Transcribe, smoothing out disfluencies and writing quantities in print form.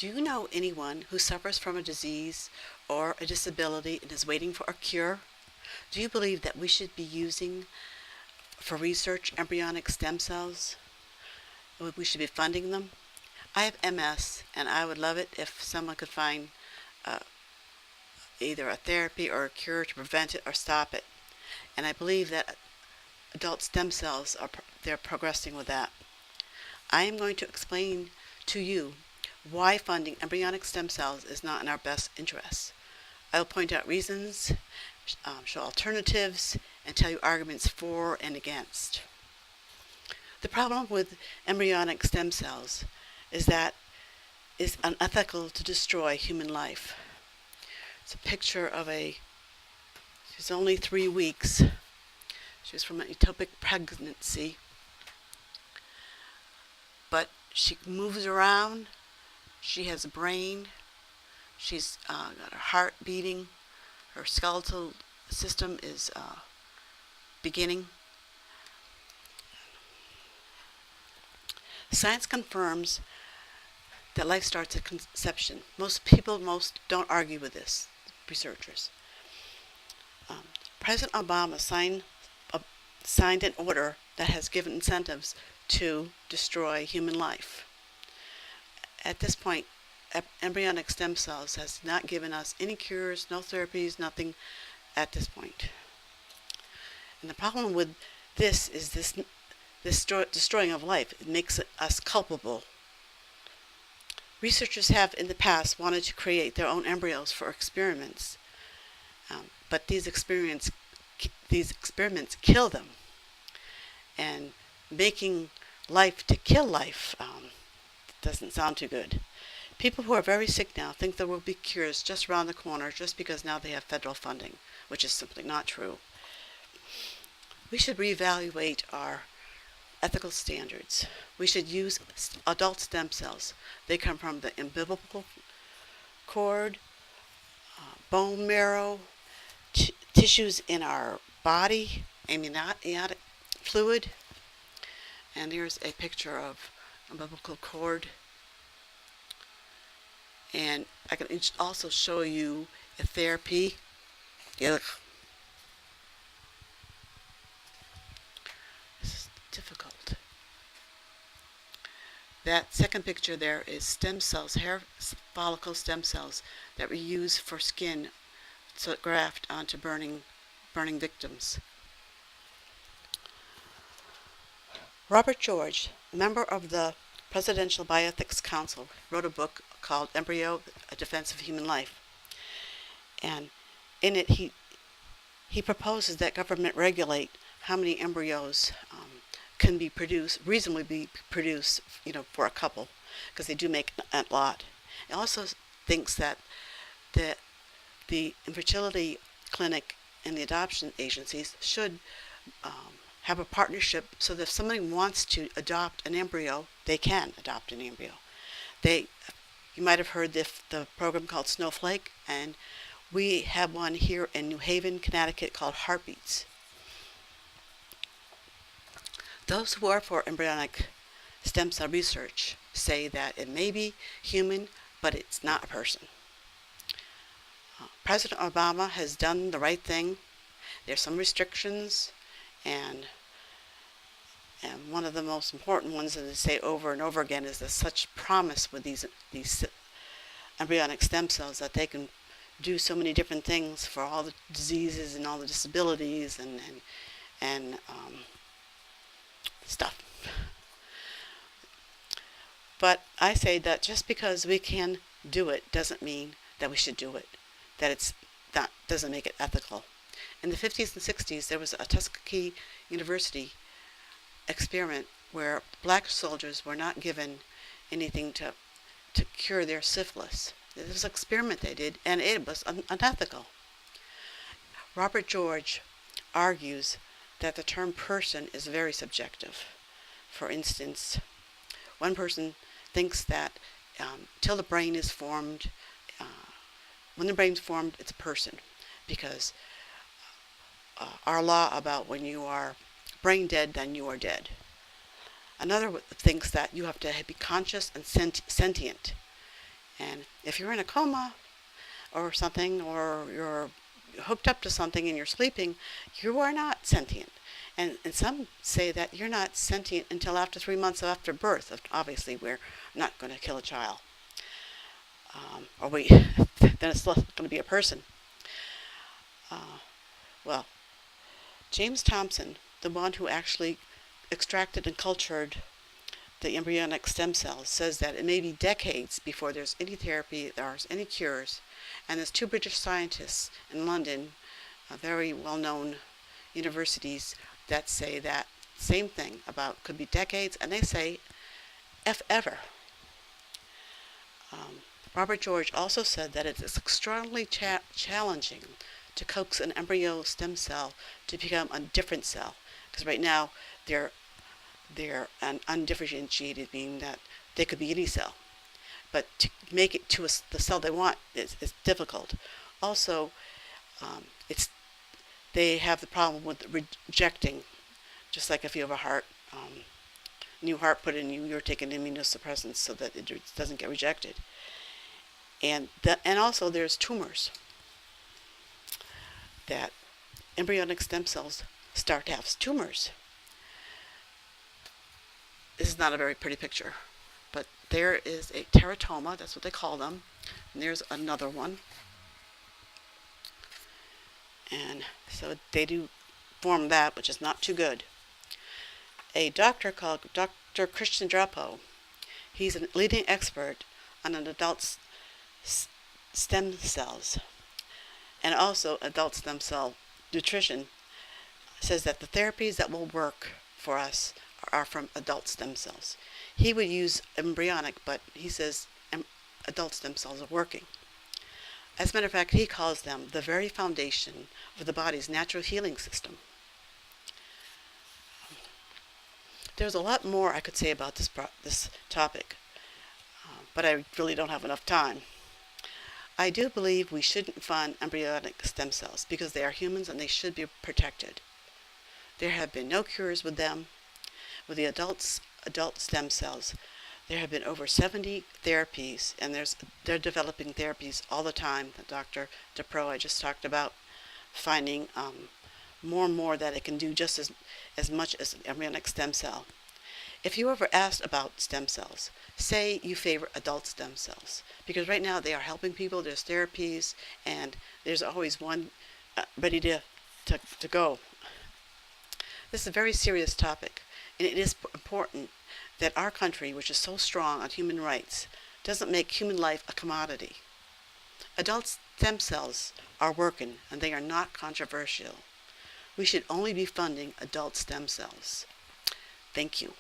Do you know anyone who suffers from a disease or a disability and is waiting for a cure? Do you believe that we should be using for research embryonic stem cells? We should be funding them? I have MS, and I would love it if someone could find uh, either a therapy or a cure to prevent it or stop it. And I believe that adult stem cells they're progressing with that. I am going to explain to you why funding embryonic stem cells is not in our best interests. I will point out reasons, show alternatives, and tell you arguments for and against. The problem with embryonic stem cells is that it's unethical to destroy human life. It's a picture of she's only 3 weeks. She was from an ectopic pregnancy, but she moves around. She has a brain. She's got her heart beating. Her skeletal system is beginning. Science confirms that life starts at conception. Most people don't argue with this, researchers. President Obama signed an order that has given incentives to destroy human life. At this point, embryonic stem cells has not given us any cures, no therapies, nothing at this point. And the problem with this is this destroying of life. It makes us culpable. Researchers have in the past wanted to create their own embryos for experiments, but these experiments kill them. And making life to kill life doesn't sound too good. People who are very sick now think there will be cures just around the corner just because now they have federal funding, which is simply not true. We should reevaluate our ethical standards. We should use adult stem cells. They come from the umbilical cord, bone marrow, tissues in our body, amniotic fluid, and here's a picture of umbilical cord. And I can also show you a therapy. This is difficult. That second picture there is stem cells, hair follicle stem cells that we use for skin to graft onto burning victims. Robert George, a member of the Presidential Bioethics Council, wrote a book called Embryo, A Defense of Human Life. And in it, he proposes that government regulate how many embryos can be produced, reasonably be produced, for a couple, because they do make a lot. He also thinks that the infertility clinic and the adoption agencies should have a partnership so that if somebody wants to adopt an embryo, they can adopt an embryo. You might have heard the program called Snowflake, and we have one here in New Haven, Connecticut called Heartbeats. Those who are for embryonic stem cell research say that it may be human, but it's not a person. President Obama has done the right thing. There's some restrictions, and one of the most important ones that they say over and over again is there's such promise with these embryonic stem cells that they can do so many different things for all the diseases and all the disabilities and stuff. But I say that just because we can do it doesn't mean that we should do it. That doesn't make it ethical. In the 50s and 60s, there was a Tuskegee University experiment where black soldiers were not given anything to cure their syphilis. It was an experiment they did, and it was unethical. Robert George argues that the term person is very subjective. For instance, one person thinks that till the brain is formed, when the brain's formed, it's a person, because our law about when you are brain dead, then you are dead. Another thinks that you have to be conscious and sentient. And if you're in a coma or something, or you're hooked up to something and you're sleeping, you are not sentient. And some say that you're not sentient until after 3 months after birth. Obviously, we're not going to kill a child. Or we, then it's not going to be a person. Well, James Thompson, the one who actually extracted and cultured the embryonic stem cells, says that it may be decades before there's any therapy, there's any cures. And there's two British scientists in London, very well-known universities, that say that same thing about could be decades, and they say if ever. Robert George also said that it is extremely challenging to coax an embryo stem cell to become a different cell, because right now they're undifferentiated, meaning that they could be any cell. But to make it to the cell they want is difficult. Also, they have the problem with rejecting, just like if you have a heart, new heart put in you, you're taking immunosuppressants so that it doesn't get rejected. And also there's tumors, that embryonic stem cells start to have tumors. This is not a very pretty picture, but there is a teratoma, that's what they call them, and there's another one. And so they do form that, which is not too good. A doctor called Dr. Christian Drapo, he's a leading expert on an adult stem cells and also adult stem cell nutrition, says that the therapies that will work for us are from adult stem cells. He would use embryonic, but he says adult stem cells are working. As a matter of fact, he calls them the very foundation of the body's natural healing system. There's a lot more I could say about this topic, but I really don't have enough time. I do believe we shouldn't fund embryonic stem cells because they are humans and they should be protected. There have been no cures with them. With the adult stem cells, there have been over 70 therapies, and they're developing therapies all the time. Dr. DePro I just talked about, finding more and more that it can do just as much as an embryonic stem cell. If you ever asked about stem cells, say you favor adult stem cells, because right now they are helping people, there's therapies, and there's always one ready to go. This is a very serious topic, and it is important that our country, which is so strong on human rights, doesn't make human life a commodity. Adult stem cells are working, and they are not controversial. We should only be funding adult stem cells. Thank you.